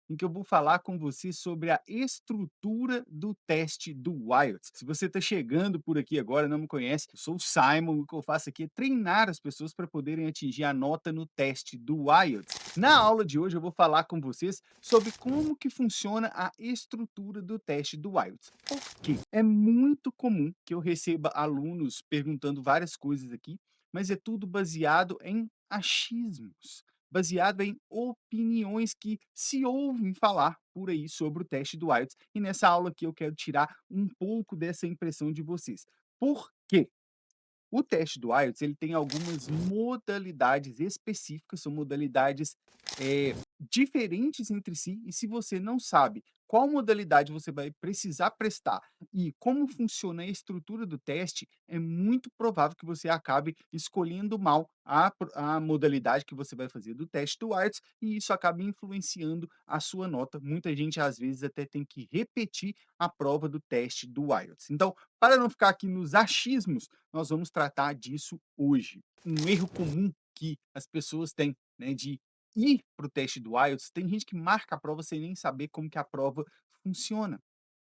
em que eu vou falar com você sobre a estrutura do teste do IELTS. Se você está chegando por aqui agora, não me conhece, eu sou o Simon, o que eu faço aqui é treinar as pessoas para poderem atingir a nota no teste do IELTS. Na aula de hoje eu vou falar com vocês sobre como que funciona a estrutura do teste do IELTS. Por quê? É muito comum que eu receba alunos perguntando várias coisas aqui, mas é tudo baseado em achismos, baseado em opiniões que se ouvem falar por aí sobre o teste do IELTS. E nessa aula aqui eu quero tirar um pouco dessa impressão de vocês. Por quê? O teste do IELTS, ele tem algumas modalidades específicas, são modalidades, diferentes entre si, e se você não sabe qual modalidade você vai precisar prestar e como funciona a estrutura do teste, é muito provável que você acabe escolhendo mal a modalidade que você vai fazer do teste do IELTS, e isso acaba influenciando a sua nota. Muita gente, às vezes, até tem que repetir a prova do teste do IELTS. Então, para não ficar aqui nos achismos, nós vamos tratar disso hoje. Um erro comum que as pessoas têm, né, de ir para o teste do IELTS, tem gente que marca a prova sem nem saber como que a prova funciona.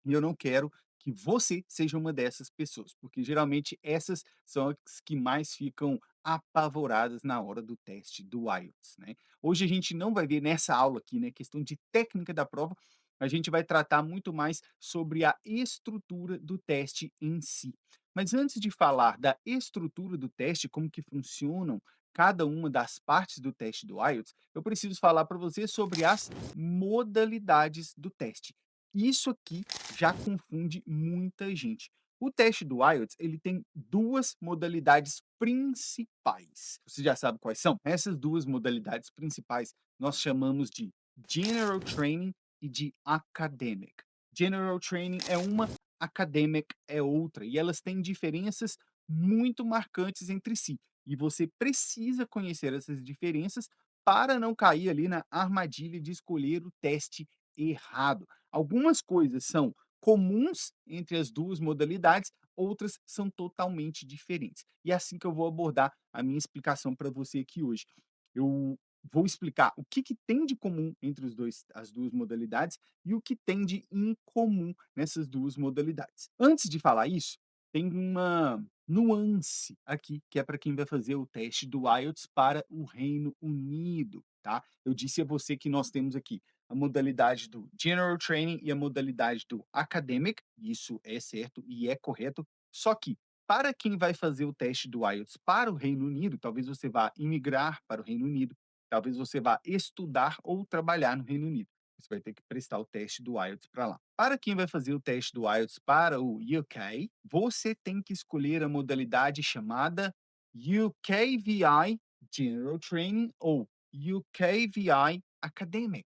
E eu não quero que você seja uma dessas pessoas, porque geralmente essas são as que mais ficam apavoradas na hora do teste do IELTS, né. Hoje a gente não vai ver nessa aula aqui, né, questão de técnica da prova, a gente vai tratar muito mais sobre a estrutura do teste em si. Mas antes de falar da estrutura do teste, como que funcionam cada uma das partes do teste do IELTS, eu preciso falar para você sobre as modalidades do teste. Isso aqui já confunde muita gente. O teste do IELTS, ele tem 2 modalidades principais. Você já sabe quais são? Essas 2 modalidades principais nós chamamos de General Training e de Academic. General Training é uma, Academic é outra, e elas têm diferenças muito marcantes entre si. E você precisa conhecer essas diferenças para não cair ali na armadilha de escolher o teste errado. Algumas coisas são comuns entre as 2 modalidades, outras são totalmente diferentes. E é assim que eu vou abordar a minha explicação para você aqui hoje. Eu vou explicar o que que tem de comum entre os 2 as 2 modalidades e o que tem de incomum nessas 2 modalidades. Antes de falar isso, tem uma nuance aqui, que é para quem vai fazer o teste do IELTS para o Reino Unido, tá? Eu disse a você que nós temos aqui a modalidade do General Training e a modalidade do Academic, isso é certo e é correto, só que para quem vai fazer o teste do IELTS para o Reino Unido, talvez você vá imigrar para o Reino Unido, talvez você vá estudar ou trabalhar no Reino Unido. Você vai ter que prestar o teste do IELTS para lá. Para quem vai fazer o teste do IELTS para o UK, você tem que escolher a modalidade chamada UKVI General Training ou UKVI Academic.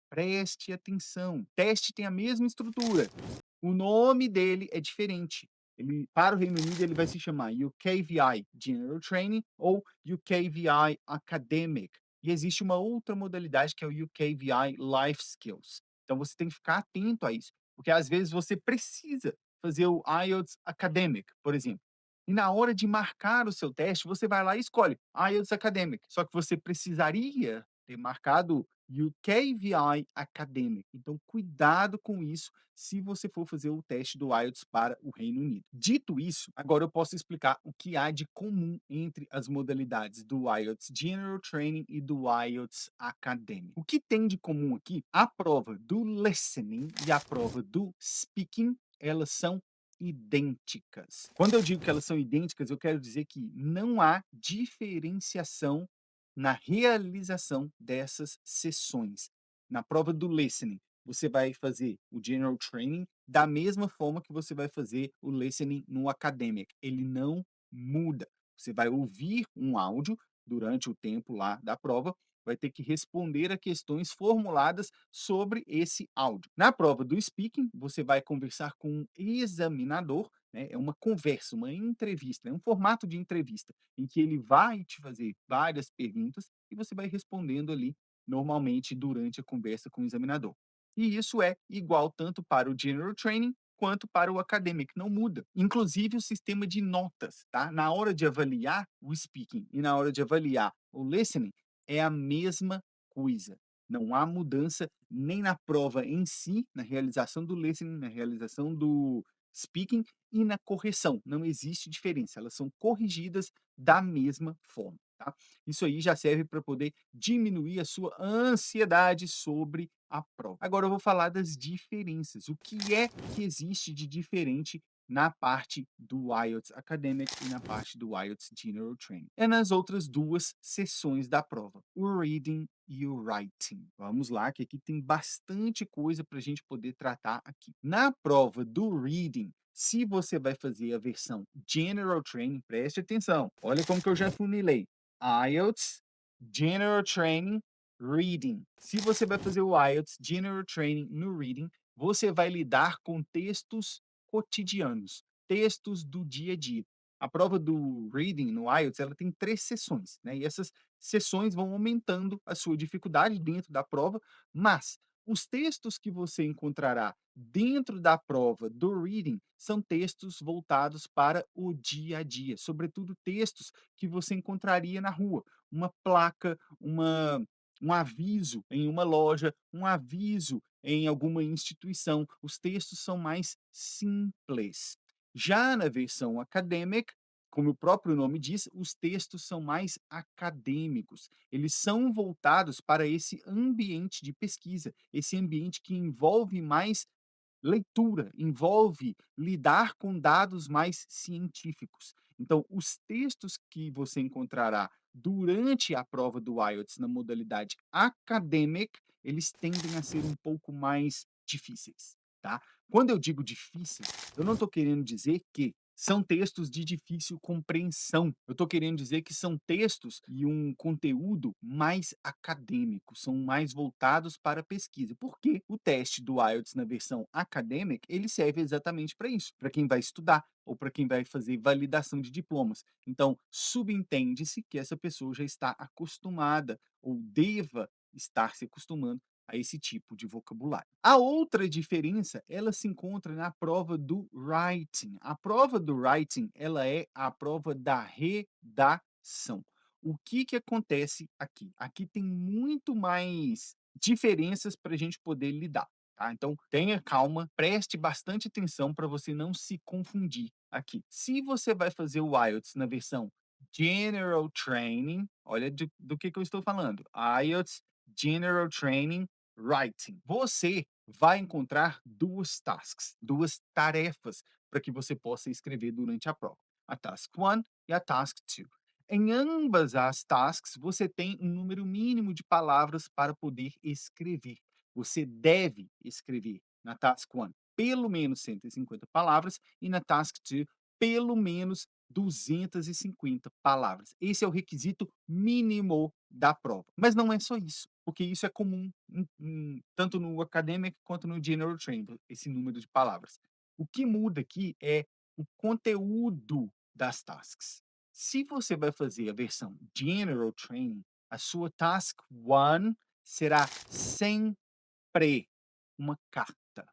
Preste atenção, teste tem a mesma estrutura, o nome dele é diferente. Ele, para o Reino Unido, ele vai se chamar UKVI General Training ou UKVI Academic. E existe uma outra modalidade que é o UKVI Life Skills. Então você tem que ficar atento a isso, porque às vezes você precisa fazer o IELTS Academic, por exemplo. E na hora de marcar o seu teste, você vai lá e escolhe IELTS Academic. Só que você precisaria ter marcado UKVI Academic. Então, cuidado com isso se você for fazer o teste do IELTS para o Reino Unido. Dito isso, agora eu posso explicar o que há de comum entre as modalidades do IELTS General Training e do IELTS Academic. O que tem de comum aqui? A prova do listening e a prova do speaking, elas são idênticas. Quando eu digo que elas são idênticas, eu quero dizer que não há diferenciação na realização dessas sessões. Na prova do listening, você vai fazer o general training da mesma forma que você vai fazer o listening no academic. Ele não muda. Você vai ouvir um áudio durante o tempo lá da prova, vai ter que responder a questões formuladas sobre esse áudio. Na prova do speaking, você vai conversar com um examinador, né? É uma conversa, uma entrevista, é um formato de entrevista em que ele vai te fazer várias perguntas e você vai respondendo ali normalmente durante a conversa com o examinador. E isso é igual tanto para o General Training quanto para o Academic, não muda. Inclusive o sistema de notas, tá? Na hora de avaliar o speaking e na hora de avaliar o listening, é a mesma coisa. Não há mudança nem na prova em si, na realização do listening, na realização do speaking e na correção. Não existe diferença, elas são corrigidas da mesma forma, tá? Isso aí já serve para poder diminuir a sua ansiedade sobre a prova. Agora eu vou falar das diferenças. O que é que existe de diferente na parte do IELTS Academic e na parte do IELTS General Training? É nas outras duas sessões da prova, o Reading e o Writing. Vamos lá, que aqui tem bastante coisa para a gente poder tratar aqui. Na prova do Reading, se você vai fazer a versão General Training, preste atenção. Olha como que eu já funilei. IELTS, General Training, Reading. Se você vai fazer o IELTS General Training no Reading, você vai lidar com textos cotidianos, textos do dia a dia. A prova do Reading no IELTS, ela tem 3 sessões, né, e essas sessões vão aumentando a sua dificuldade dentro da prova, mas os textos que você encontrará dentro da prova do Reading são textos voltados para o dia a dia, sobretudo textos que você encontraria na rua, uma placa, um aviso em uma loja, um aviso em alguma instituição. Os textos são mais simples. Já na versão academic, como o próprio nome diz, os textos são mais acadêmicos. Eles são voltados para esse ambiente de pesquisa, esse ambiente que envolve mais leitura, envolve lidar com dados mais científicos. Então, os textos que você encontrará durante a prova do IELTS na modalidade academic, eles tendem a ser um pouco mais difíceis, tá? Quando eu digo difícil, eu não estou querendo dizer que são textos de difícil compreensão. Eu estou querendo dizer que são textos e um conteúdo mais acadêmico, são mais voltados para a pesquisa. Porque o teste do IELTS na versão academic, ele serve exatamente para isso, para quem vai estudar ou para quem vai fazer validação de diplomas. Então, subentende-se que essa pessoa já está acostumada ou deva estar se acostumando a esse tipo de vocabulário. A outra diferença, ela se encontra na prova do writing. A prova do writing, ela é a prova da redação. O que que acontece aqui? Aqui tem muito mais diferenças para a gente poder lidar, tá? Então, tenha calma, preste bastante atenção para você não se confundir aqui. Se você vai fazer o IELTS na versão General Training, olha do que eu estou falando. IELTS General Training Writing. Você vai encontrar duas tasks, duas tarefas para que você possa escrever durante a prova. A Task 1 e a Task 2. Em ambas as tasks, você tem um número mínimo de palavras para poder escrever. Você deve escrever na Task 1 pelo menos 150 palavras e na Task 2 pelo menos 250 palavras. Esse é o requisito mínimo da prova. Mas não é só isso, porque isso é comum tanto no academic quanto no general training, esse número de palavras. O que muda aqui é o conteúdo das tasks. Se você vai fazer a versão general training, a sua task 1 será sempre uma carta.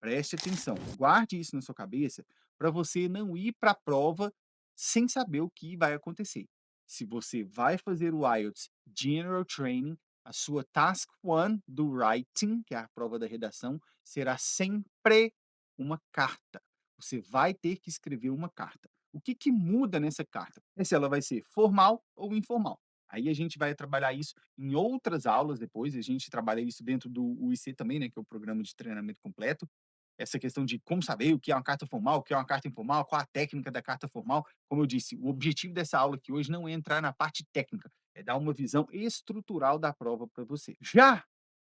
Preste atenção, guarde isso na sua cabeça para você não ir para a prova sem saber o que vai acontecer. Se você vai fazer o IELTS General Training, a sua Task 1 do Writing, que é a prova da redação, será sempre uma carta. Você vai ter que escrever uma carta. O que, que muda nessa carta? É se ela vai ser formal ou informal. Aí a gente vai trabalhar isso em outras aulas depois, a gente trabalha isso dentro do UIC também, né, que é o Programa de Treinamento Completo, essa questão de como saber o que é uma carta formal, o que é uma carta informal, qual a técnica da carta formal. Como eu disse, o objetivo dessa aula aqui hoje não é entrar na parte técnica, é dar uma visão estrutural da prova para você. Já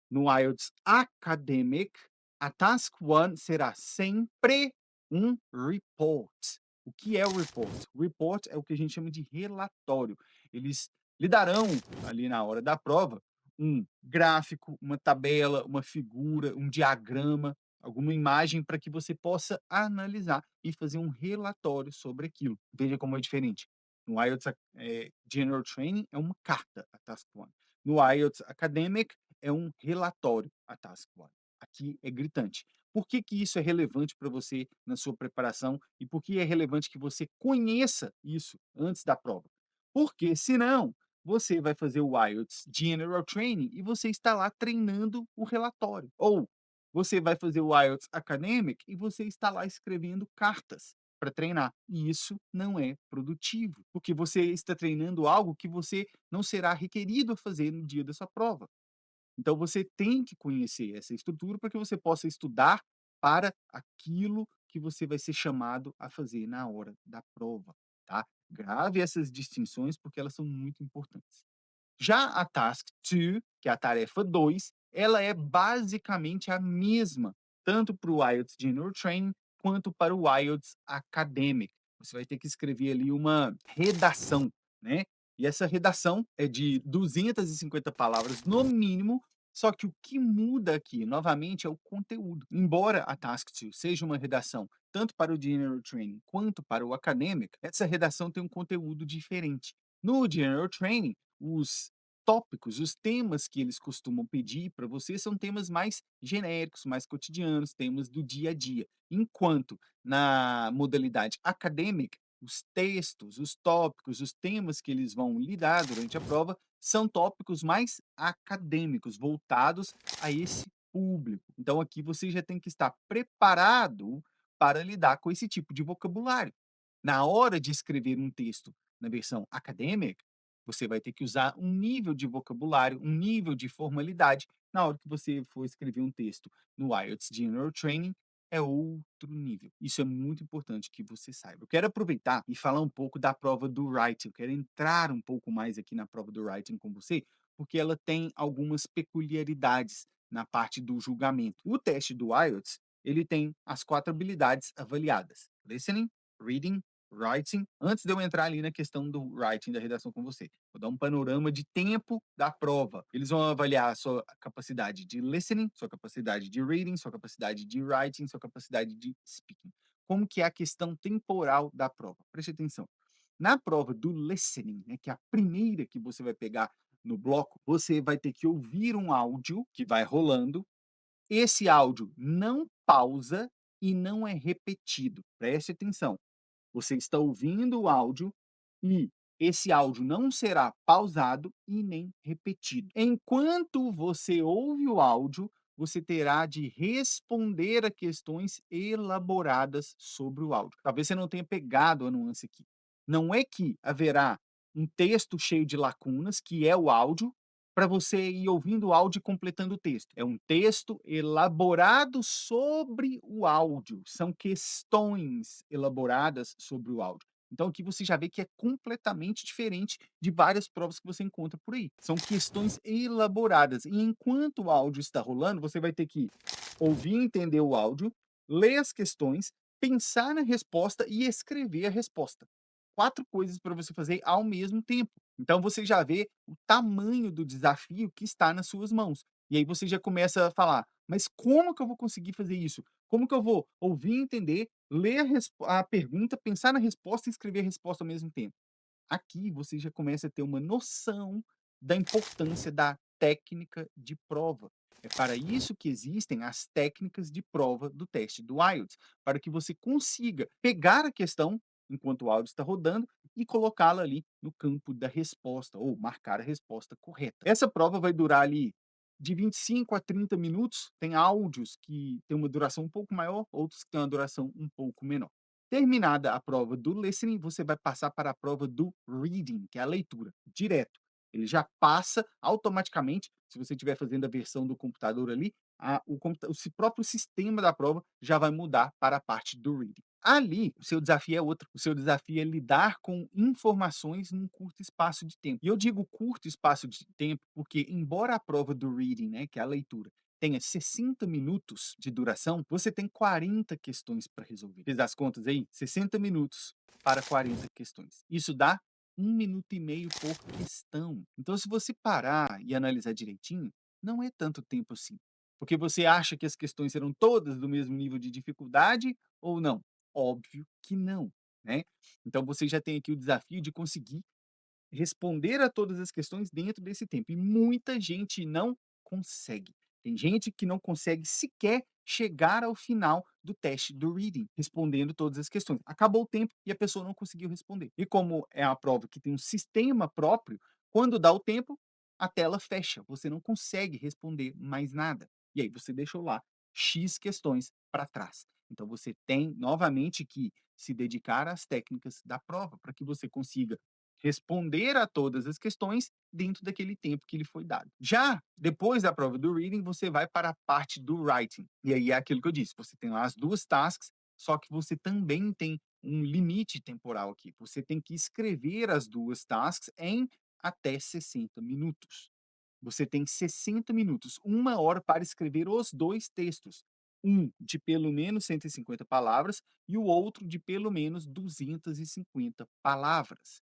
no IELTS Academic, a Task 1 será sempre um report. O que é o report? O report é o que a gente chama de relatório. Eles lhe darão, ali na hora da prova, um gráfico, uma tabela, uma figura, um diagrama, alguma imagem para que você possa analisar e fazer um relatório sobre aquilo. Veja como é diferente. No IELTS General Training é uma carta, a Task 1. No IELTS Academic é um relatório, a Task 1. Aqui é gritante. Por que que isso é relevante para você na sua preparação e por que é relevante que você conheça isso antes da prova? Porque senão você vai fazer o IELTS General Training e você está lá treinando o relatório. Ou você vai fazer o IELTS Academic e você está lá escrevendo cartas para treinar. E isso não é produtivo, porque você está treinando algo que você não será requerido a fazer no dia da sua prova. Então você tem que conhecer essa estrutura para que você possa estudar para aquilo que você vai ser chamado a fazer na hora da prova, tá? Grave essas distinções porque elas são muito importantes. Já a task 2, que é a tarefa 2, ela é basicamente a mesma, tanto para o IELTS General Training quanto para o IELTS Academic. Você vai ter que escrever ali uma redação, né? E essa redação é de 250 palavras no mínimo, só que o que muda aqui, novamente, é o conteúdo. Embora a task 2 seja uma redação tanto para o General Training quanto para o Academic, essa redação tem um conteúdo diferente. No General Training, os tópicos, os temas que eles costumam pedir para você são temas mais genéricos, mais cotidianos, temas do dia a dia. Enquanto na modalidade acadêmica, os textos, os tópicos, os temas que eles vão lidar durante a prova são tópicos mais acadêmicos, voltados a esse público. Então aqui você já tem que estar preparado para lidar com esse tipo de vocabulário. Na hora de escrever um texto na versão acadêmica, você vai ter que usar um nível de vocabulário, um nível de formalidade. Na hora que você for escrever um texto no IELTS General Training, é outro nível. Isso é muito importante que você saiba. Eu quero aproveitar e falar um pouco da prova do writing. Eu quero entrar um pouco mais aqui na prova do writing com você, porque ela tem algumas peculiaridades na parte do julgamento. O teste do IELTS, ele tem as 4 habilidades avaliadas: listening, reading, writing. Antes de eu entrar ali na questão do writing, da redação com você, vou dar um panorama de tempo da prova. Eles vão avaliar a sua capacidade de listening, sua capacidade de reading, sua capacidade de writing, sua capacidade de speaking. Como que é a questão temporal da prova? Preste atenção. Na prova do listening, né, que é a primeira que você vai pegar no bloco, você vai ter que ouvir um áudio que vai rolando. Esse áudio não pausa e não é repetido. Preste atenção. Você está ouvindo o áudio e esse áudio não será pausado e nem repetido. Enquanto você ouve o áudio, você terá de responder a questões elaboradas sobre o áudio. Talvez você não tenha pegado a nuance aqui. Não é que haverá um texto cheio de lacunas, que é o áudio, para você ir ouvindo o áudio e completando o texto. É um texto elaborado sobre o áudio, são questões elaboradas sobre o áudio. Então aqui você já vê que é completamente diferente de várias provas que você encontra por aí. São questões elaboradas e enquanto o áudio está rolando, você vai ter que ouvir e entender o áudio, ler as questões, pensar na resposta e escrever a resposta. 4 coisas para você fazer ao mesmo tempo. Então você já vê o tamanho do desafio que está nas suas mãos. E aí você já começa a falar: "Mas como que eu vou conseguir fazer isso? Como que eu vou ouvir, entender, ler a pergunta, pensar na resposta e escrever a resposta ao mesmo tempo?". Aqui você já começa a ter uma noção da importância da técnica de prova. É para isso que existem as técnicas de prova do teste do IELTS, para que você consiga pegar a questão enquanto o áudio está rodando e colocá-la ali no campo da resposta ou marcar a resposta correta. Essa prova vai durar ali de 25 a 30 minutos. Tem áudios que têm uma duração um pouco maior, outros que têm uma duração um pouco menor. Terminada a prova do listening, você vai passar para a prova do reading, que é a leitura, direto. Ele já passa automaticamente, se você estiver fazendo a versão do computador ali, o próprio sistema da prova já vai mudar para a parte do reading. Ali, o seu desafio é outro. O seu desafio é lidar com informações num curto espaço de tempo. E eu digo curto espaço de tempo porque, embora a prova do reading, né, que é a leitura, tenha 60 minutos de duração, você tem 40 questões para resolver. Fez as contas aí? 60 minutos para 40 questões. Isso dá 1 minuto e meio por questão. Então, se você parar e analisar direitinho, não é tanto tempo assim. Porque você acha que as questões serão todas do mesmo nível de dificuldade ou não? Óbvio que não, né? Então você já tem aqui o desafio de conseguir responder a todas as questões dentro desse tempo. E muita gente não consegue. Tem gente que não consegue sequer chegar ao final do teste do reading, respondendo todas as questões. Acabou o tempo e a pessoa não conseguiu responder. E como é uma prova que tem um sistema próprio, Quando dá o tempo, a tela fecha, você não consegue responder mais nada. E aí você deixou lá X questões para trás. Então você tem novamente que se dedicar às técnicas da prova, para que você consiga responder a todas as questões dentro daquele tempo que lhe foi dado. Já depois da prova do reading, você vai para a parte do writing. E aí é aquilo que eu disse, você tem lá as 2 tasks, só que você também tem um limite temporal aqui. Você tem que escrever as 2 tasks em até 60 minutos. Você tem 60 minutos, 1 hora para escrever os 2 textos. Um de pelo menos 150 palavras e o outro de pelo menos 250 palavras.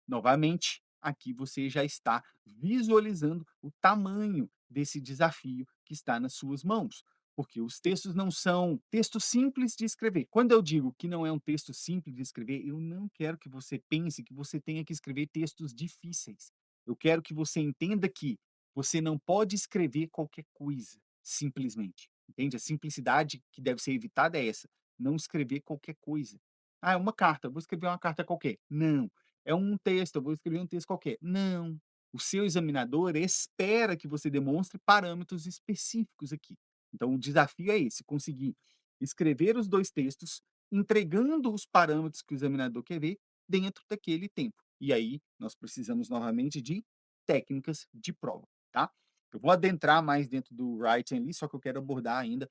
Novamente, aqui você já está visualizando o tamanho desse desafio que está nas suas mãos, porque os textos não são textos simples de escrever. Quando eu digo que não é um texto simples de escrever, eu não quero que você pense que você tenha que escrever textos difíceis. Eu quero que você entenda que você não pode escrever qualquer coisa, simplesmente. Entende? A simplicidade que deve ser evitada é essa, não escrever qualquer coisa. Ah, é uma carta, vou escrever uma carta qualquer. Não, é um texto, eu vou escrever um texto qualquer. Não, o seu examinador espera que você demonstre parâmetros específicos aqui. Então o desafio é esse, conseguir escrever os 2 textos, entregando os parâmetros que o examinador quer ver dentro daquele tempo. E aí nós precisamos novamente de técnicas de prova, tá? Eu vou adentrar mais dentro do writing ali, só que eu quero abordar ainda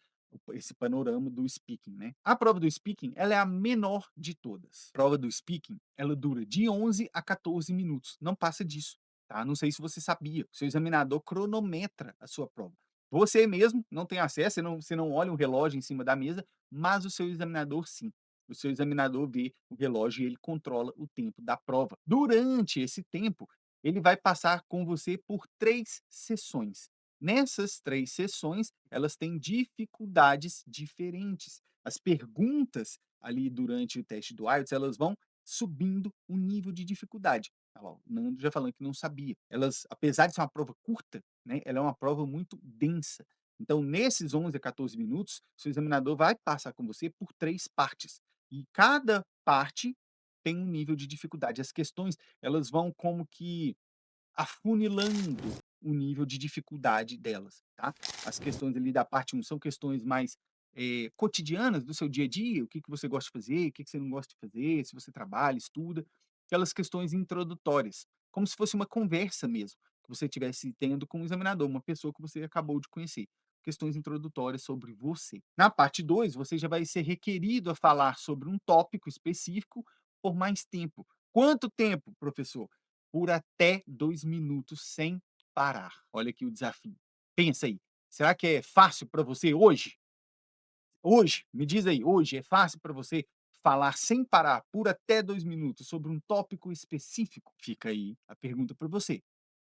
esse panorama do speaking, né. A prova do speaking, ela é a menor de todas. A prova do speaking, ela dura de 11 a 14 minutos, não passa disso, tá. Não sei se você sabia, o seu examinador cronometra a sua prova. Você mesmo não tem acesso, você não olha um relógio em cima da mesa, mas o seu examinador sim. O seu examinador vê o relógio e ele controla o tempo da prova. Durante esse tempo, ele vai passar com você por 3 sessões. Nessas 3 sessões, elas têm dificuldades diferentes. As perguntas ali durante o teste do IELTS, elas vão subindo o nível de dificuldade. Olha lá, o Nando já falando que não sabia. Elas, apesar de ser uma prova curta, né, ela é uma prova muito densa. Então, nesses 11 a 14 minutos, seu examinador vai passar com você por 3 partes. E cada parte tem um nível de dificuldade. As questões, elas vão como que afunilando o nível de dificuldade delas, tá. As questões ali da parte 1 são questões mais, cotidianas do seu dia a dia, o que que você gosta de fazer, o que que você não gosta de fazer, se você trabalha, estuda, aquelas questões introdutórias, como se fosse uma conversa mesmo, que você estivesse tendo com o examinador, uma pessoa que você acabou de conhecer. Questões introdutórias sobre você. Na parte 2, você já vai ser requerido a falar sobre um tópico específico por mais tempo. Quanto tempo, professor? Por até 2 minutos sem parar. Olha aqui o desafio. Pensa aí, será que é fácil para você hoje? Hoje, me diz aí, hoje é fácil para você falar sem parar por até 2 minutos sobre um tópico específico? Fica aí a pergunta para você,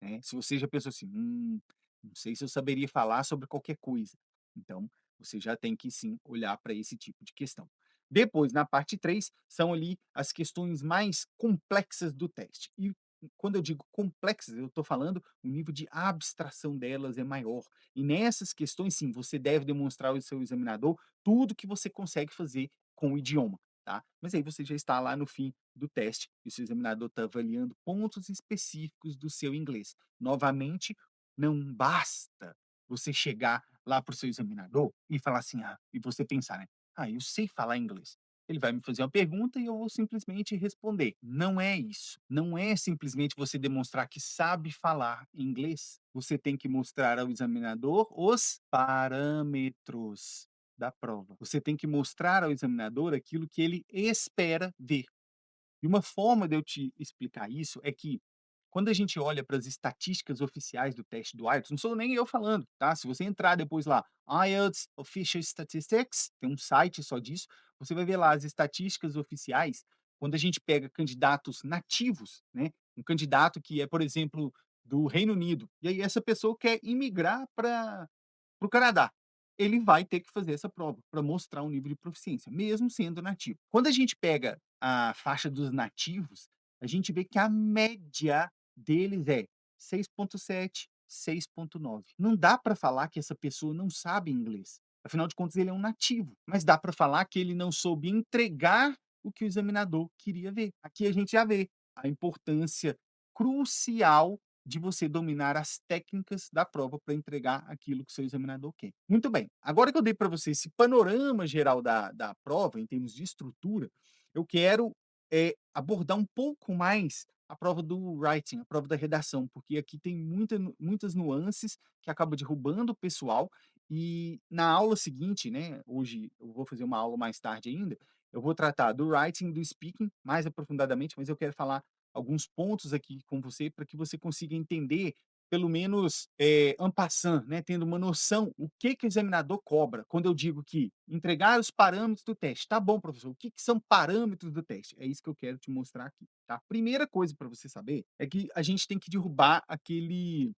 né. Se você já pensou assim: não sei se eu saberia falar sobre qualquer coisa". Então, você já tem que sim olhar para esse tipo de questão. Depois, na parte 3 são ali as questões mais complexas do teste. E quando eu digo complexas, eu estou falando o nível de abstração delas é maior. E nessas questões, sim, você deve demonstrar ao seu examinador tudo que você consegue fazer com o idioma, tá. Mas aí você já está lá no fim do teste e o seu examinador está avaliando pontos específicos do seu inglês. Novamente, não basta você chegar lá para o seu examinador e falar assim: "Ah", e você pensar, né: "Ah, eu sei falar inglês". Ele vai me fazer uma pergunta e eu vou simplesmente responder. Não é isso. Não é simplesmente você demonstrar que sabe falar inglês. Você tem que mostrar ao examinador os parâmetros da prova. Você tem que mostrar ao examinador aquilo que ele espera ver. E uma forma de eu te explicar isso é que, quando a gente olha para as estatísticas oficiais do teste do IELTS, não sou nem eu falando, tá? Se você entrar depois lá, IELTS Official Statistics, tem um site só disso, você vai ver lá as estatísticas oficiais, quando a gente pega candidatos nativos, né? Um candidato que é, por exemplo, do Reino Unido, e aí essa pessoa quer imigrar para o Canadá. Ele vai ter que fazer essa prova para mostrar um nível de proficiência, mesmo sendo nativo. Quando a gente pega a faixa dos nativos, a gente vê que a média deles é 6,7, 6,9. Não dá para falar que essa pessoa não sabe inglês. Afinal de contas, ele é um nativo. Mas dá para falar que ele não soube entregar o que o examinador queria ver. Aqui a gente já vê a importância crucial de você dominar as técnicas da prova para entregar aquilo que o seu examinador quer. Muito bem, agora que eu dei para você esse panorama geral da prova, em termos de estrutura, eu quero abordar um pouco mais a prova do writing, a prova da redação, porque aqui tem muitas nuances que acaba derrubando o pessoal. E na aula seguinte, né, hoje eu vou fazer uma aula mais tarde ainda, eu vou tratar do writing, do speaking mais aprofundadamente, mas eu quero falar alguns pontos aqui com você para que você consiga entender, pelo menos, en passant, né, tendo uma noção, o que que o examinador cobra quando eu digo que entregar os parâmetros do teste. Tá bom, professor, o que que são parâmetros do teste? É isso que eu quero te mostrar aqui, tá? Primeira coisa para você saber é que a gente tem que derrubar aquele,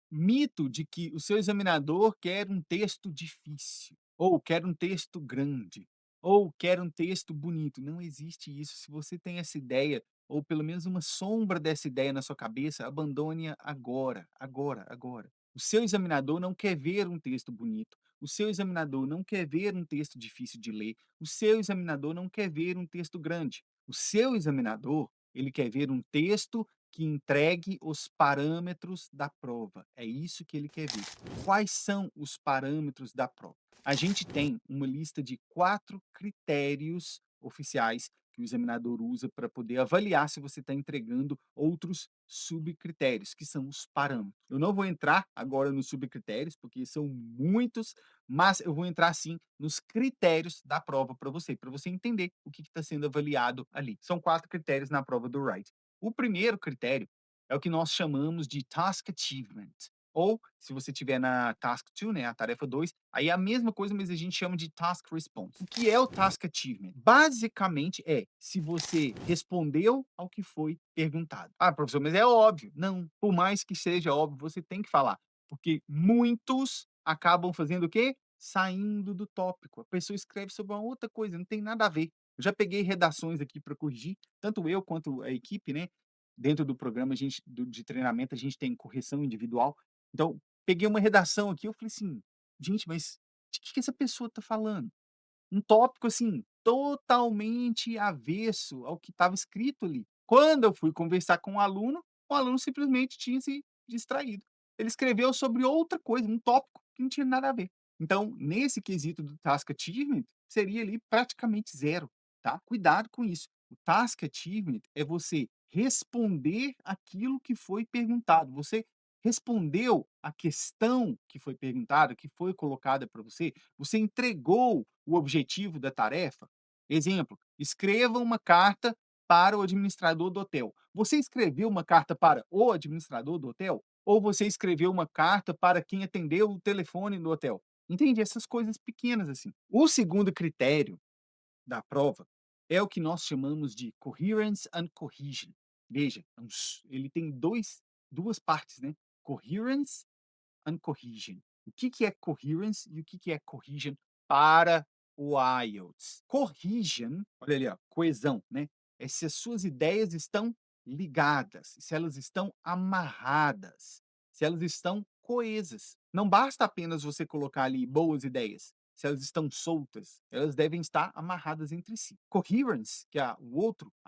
mito de que o seu examinador quer um texto difícil, ou quer um texto grande, ou quer um texto bonito. Não existe isso. Se você tem essa ideia, ou pelo menos uma sombra dessa ideia na sua cabeça, abandone-a agora, agora, agora. O seu examinador não quer ver um texto bonito. O seu examinador não quer ver um texto difícil de ler. O seu examinador não quer ver um texto grande. O seu examinador, ele quer ver um texto que entregue os parâmetros da prova. É isso que ele quer ver. Quais são os parâmetros da prova? A gente tem uma lista de 4 critérios oficiais que o examinador usa para poder avaliar se você está entregando outros subcritérios, que são os parâmetros. Eu não vou entrar agora nos subcritérios, porque são muitos, mas eu vou entrar sim nos critérios da prova para você entender o que está sendo avaliado ali. São 4 critérios na prova do Wright. O primeiro critério é o que nós chamamos de Task Achievement. Ou, se você tiver na Task 2, né, a tarefa 2, aí é a mesma coisa, mas a gente chama de Task Response. O que é o Task Achievement? Basicamente é se você respondeu ao que foi perguntado. Ah, professor, mas é óbvio. Não, por mais que seja óbvio, você tem que falar. Porque muitos acabam fazendo o quê? Saindo do tópico. A pessoa escreve sobre uma outra coisa, não tem nada a ver. Eu já peguei redações aqui para corrigir, tanto eu quanto a equipe, né? Dentro do programa de treinamento, a gente tem correção individual. Então, peguei uma redação aqui, eu falei assim: "Gente, mas de que essa pessoa está falando?". Um tópico, assim, totalmente avesso ao que estava escrito ali. Quando eu fui conversar com o aluno simplesmente tinha se distraído. Ele escreveu sobre outra coisa, um tópico que não tinha nada a ver. Então, nesse quesito do task achievement, seria ali praticamente zero, tá? Cuidado com isso. O task achievement é você responder aquilo que foi perguntado. Você respondeu a questão que foi perguntada, que foi colocada para você, você entregou o objetivo da tarefa? Exemplo, escreva uma carta para o administrador do hotel. Você escreveu uma carta para o administrador do hotel? Ou você escreveu uma carta para quem atendeu o telefone do hotel? Entende? Essas coisas pequenas assim. O segundo critério da prova é o que nós chamamos de coherence and cohesion. Veja, ele tem duas partes, né? Coherence and cohesion. O que que é coherence e o que que é cohesion para o IELTS? Cohesion, olha ali, ó, coesão, né? É se as suas ideias estão ligadas, se elas estão amarradas, se elas estão coesas. Não basta apenas você colocar ali boas ideias. Se elas estão soltas, elas devem estar amarradas entre si. Coherence, que é a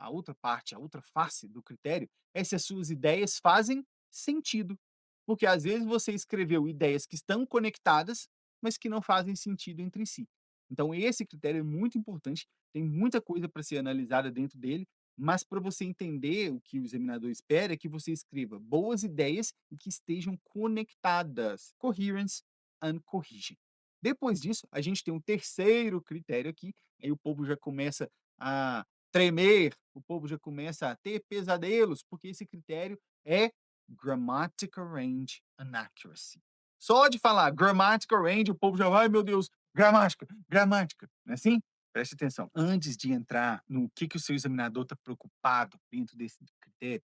outra parte, a outra face do critério, é se as suas ideias fazem sentido. Porque às vezes você escreveu ideias que estão conectadas, mas que não fazem sentido entre si. Então esse critério é muito importante, tem muita coisa para ser analisada dentro dele, mas para você entender o que o examinador espera é que você escreva boas ideias e que estejam conectadas. Coherence and cohesion. Depois disso, a gente tem um terceiro critério aqui, aí o povo já começa a tremer, o povo já começa a ter pesadelos, porque esse critério é grammatical range and accuracy. Só de falar grammatical range, o povo já vai, "Ai, meu Deus, gramática, gramática", não é assim? Preste atenção. Antes de entrar no que o seu examinador está preocupado dentro desse critério,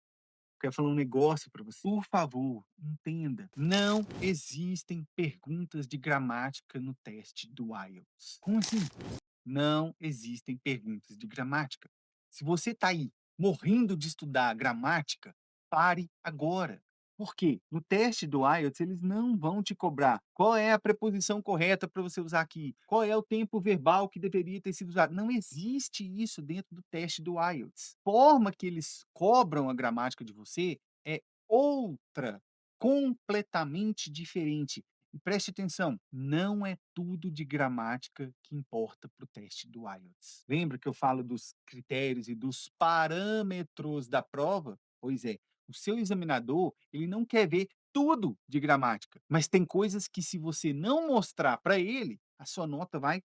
eu quero falar um negócio para você. Por favor, entenda, não existem perguntas de gramática no teste do IELTS. Como assim? Não existem perguntas de gramática. Se você está aí morrendo de estudar gramática, pare agora. Por quê? No teste do IELTS, eles não vão te cobrar qual é a preposição correta para você usar aqui, qual é o tempo verbal que deveria ter sido usado. Não existe isso dentro do teste do IELTS. A forma que eles cobram a gramática de você outra, completamente diferente. E preste atenção, não é tudo de gramática que importa para o teste do IELTS. Lembra que eu falo dos critérios e dos parâmetros da prova? Pois é, o seu examinador, ele não quer ver tudo de gramática, mas tem coisas que se você não mostrar para ele, a sua nota vai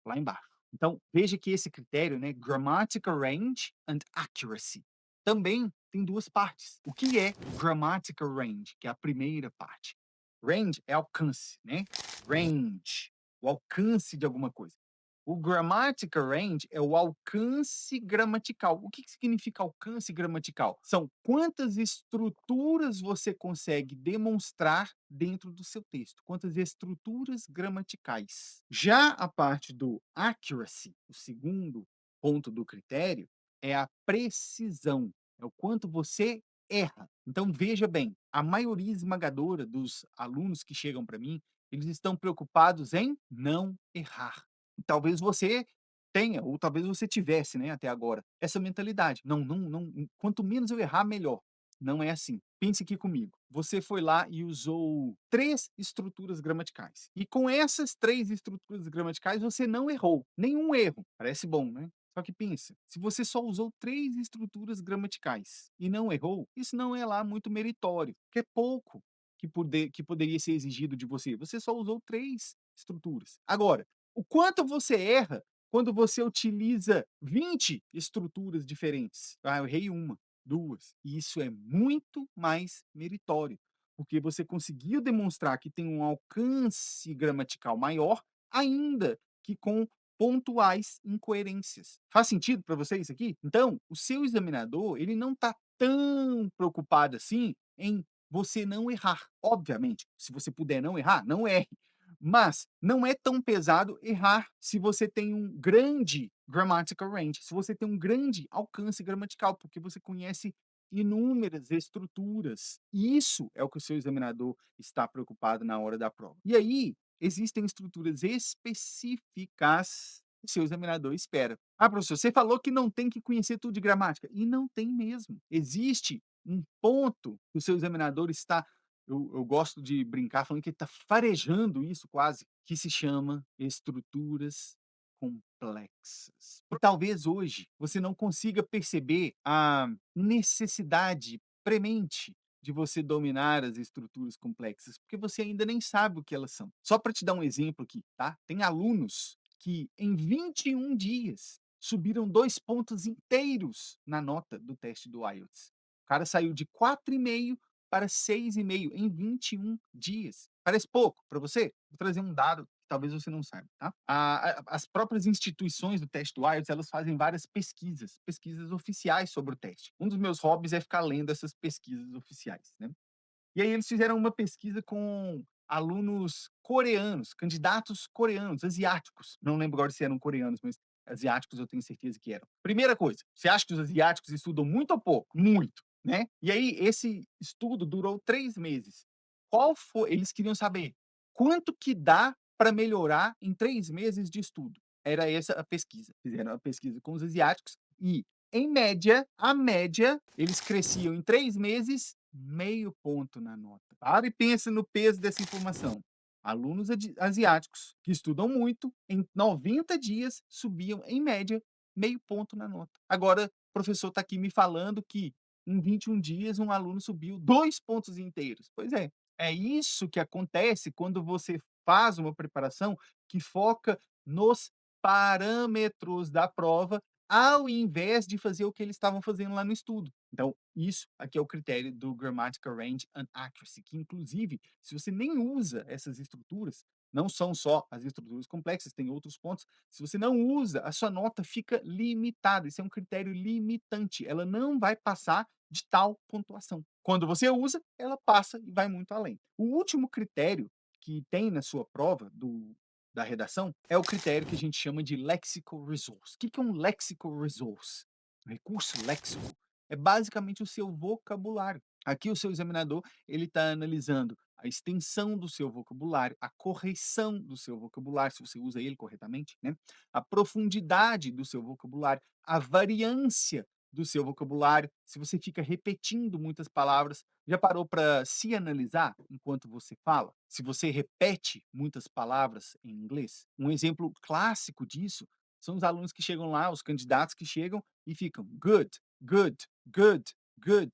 lá embaixo. Então, veja que esse critério, né, grammatical range and accuracy, também tem duas partes. O que é grammatical range, que é a primeira parte? Range é alcance, né? Range, o alcance de alguma coisa. O grammatical range é o alcance gramatical. O que que significa alcance gramatical? São quantas estruturas você consegue demonstrar dentro do seu texto, quantas estruturas gramaticais. Já a parte do accuracy, o segundo ponto do critério, é a precisão, é o quanto você erra. Então veja bem, a maioria esmagadora dos alunos que chegam para mim, eles estão preocupados em não errar. Talvez você tenha, ou talvez você tivesse, né, até agora, essa mentalidade. Não, não, não, quanto menos eu errar, melhor. Não é assim. Pense aqui comigo. Você foi lá e usou 3 estruturas gramaticais. E com essas 3 estruturas gramaticais, você não errou. Nenhum erro. Parece bom, né? Só que pensa, se você só usou 3 estruturas gramaticais e não errou, isso não é lá muito meritório, que é pouco que poderia ser exigido de você. Você só usou 3 estruturas. Agora, o quanto você erra quando você utiliza 20 estruturas diferentes? Ah, eu errei uma, 2. E isso é muito mais meritório, porque você conseguiu demonstrar que tem um alcance gramatical maior, ainda que com pontuais incoerências. Faz sentido para você isso aqui? Então, o seu examinador, ele não está tão preocupado assim em você não errar. Obviamente, se você puder não errar, não erre. Mas não é tão pesado errar se você tem um grande grammatical range, se você tem um grande alcance gramatical, porque você conhece inúmeras estruturas. E isso é o que o seu examinador está preocupado na hora da prova. E aí, existem estruturas específicas que o seu examinador espera. Ah, professor, você falou que não tem que conhecer tudo de gramática. E não tem mesmo. Existe um ponto que o seu examinador está, eu gosto de brincar falando que ele está farejando isso quase, que se chama estruturas complexas. E talvez hoje você não consiga perceber a necessidade premente de você dominar as estruturas complexas, porque você ainda nem sabe o que elas são. Só para te dar um exemplo aqui, tá? Tem alunos que em 21 dias subiram 2 pontos inteiros na nota do teste do IELTS. O cara saiu de 4,5 para 6,5 em 21 dias. Parece pouco para você? Vou trazer um dado que talvez você não saiba, tá? As próprias instituições do teste do IELTS, elas fazem várias pesquisas, pesquisas oficiais sobre o teste. Um dos meus hobbies é ficar lendo essas pesquisas oficiais, né? E aí eles fizeram uma pesquisa com alunos coreanos, candidatos coreanos, asiáticos. Não lembro agora se eram coreanos, mas asiáticos eu tenho certeza que eram. Primeira coisa, você acha que os asiáticos estudam muito ou pouco? Muito, né? E aí esse estudo durou 3 meses. Qual foi eles queriam saber quanto que dá para melhorar em 3 meses de estudo. Era essa a pesquisa. Fizeram a pesquisa com os asiáticos e, em média, a média, eles cresciam em 3 meses meio ponto na nota. Para e pensa no peso dessa informação. Alunos asiáticos que estudam muito, em 90 dias subiam, em média, meio ponto na nota. Agora, o professor está aqui me falando que em 21 dias um aluno subiu 2 pontos inteiros. Pois é isso que acontece quando você faz uma preparação que foca nos parâmetros da prova, ao invés de fazer o que eles estavam fazendo lá no estudo. Então, isso aqui é o critério do Grammatical Range and Accuracy, que inclusive, se você nem usa essas estruturas, não são só as estruturas complexas, tem outros pontos. Se você não usa, a sua nota fica limitada. Isso é um critério limitante. Ela não vai passar de tal pontuação. Quando você usa, ela passa e vai muito além. O último critério que tem na sua prova da redação é o critério que a gente chama de lexical resource. O que que é um lexical resource? Um recurso léxico é basicamente o seu vocabulário. Aqui o seu examinador ele está analisando a extensão do seu vocabulário, a correção do seu vocabulário, se você usa ele corretamente, né? A profundidade do seu vocabulário, a variância do seu vocabulário, se você fica repetindo muitas palavras. Já parou para se analisar enquanto você fala? Se você repete muitas palavras em inglês? Um exemplo clássico disso são os alunos que chegam lá, os candidatos que chegam e ficam good, good, good, good.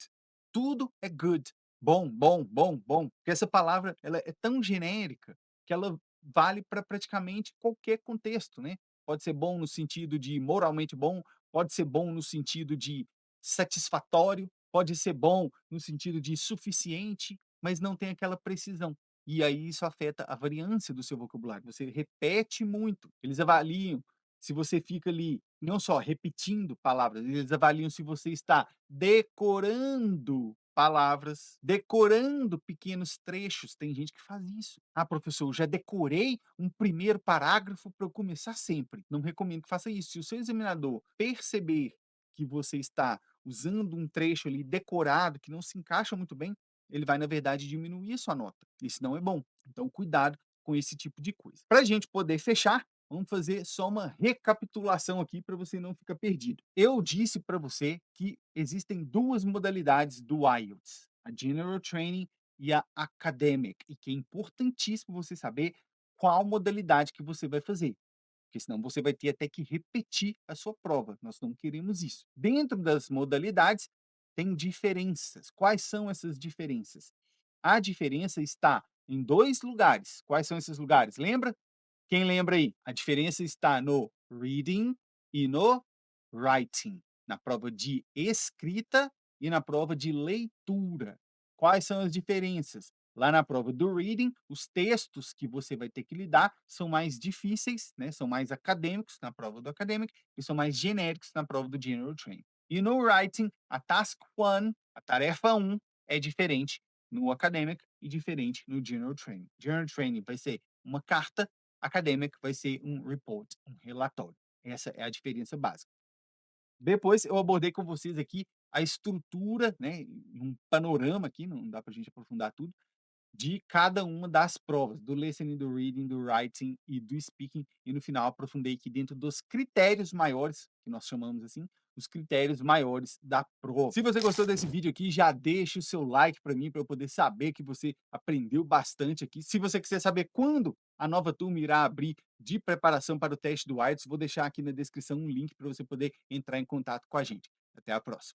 Tudo é good. Bom, bom, bom, bom. Porque essa palavra ela é tão genérica que ela vale para praticamente qualquer contexto, né? Pode ser bom no sentido de moralmente bom, pode ser bom no sentido de satisfatório, pode ser bom no sentido de suficiente, mas não tem aquela precisão. E aí isso afeta a variância do seu vocabulário. Você repete muito, eles avaliam se você fica ali não só repetindo palavras, eles avaliam se você está decorando palavras, decorando pequenos trechos. Tem gente que faz isso. Ah, professor, eu já decorei um primeiro parágrafo para eu começar sempre. Não recomendo que faça isso. Se o seu examinador perceber que você está usando um trecho ali decorado, que não se encaixa muito bem, ele vai, na verdade, diminuir a sua nota. Isso não é bom. Então, cuidado com esse tipo de coisa. Para a gente poder fechar, vamos fazer só uma recapitulação aqui para você não ficar perdido. Eu disse para você que existem duas modalidades do IELTS, a General Training e a Academic, e que é importantíssimo você saber qual modalidade que você vai fazer, porque senão você vai ter até que repetir a sua prova. Nós não queremos isso. Dentro das modalidades, tem diferenças. Quais são essas diferenças? A diferença está em dois lugares. Quais são esses lugares? Lembra? Quem lembra aí? A diferença está no reading e no writing, na prova de escrita e na prova de leitura. Quais são as diferenças? Lá na prova do reading, os textos que você vai ter que lidar são mais difíceis, né? São mais acadêmicos na prova do academic e são mais genéricos na prova do general training. E no writing, a task 1, a tarefa 1, é diferente no academic e diferente no general training. General training vai ser uma carta, academic vai ser um report, um relatório. Essa é a diferença básica. Depois eu abordei com vocês aqui a estrutura, né, um panorama aqui, não dá para a gente aprofundar tudo, de cada uma das provas, do listening, do reading, do writing e do speaking. E no final aprofundei aqui dentro dos critérios maiores, que nós chamamos assim, os critérios maiores da prova. Se você gostou desse vídeo aqui, já deixa o seu like para mim, para eu poder saber que você aprendeu bastante aqui. Se você quiser saber quando a nova turma irá abrir de preparação para o teste do IELTS, vou deixar aqui na descrição um link para você poder entrar em contato com a gente. Até a próxima.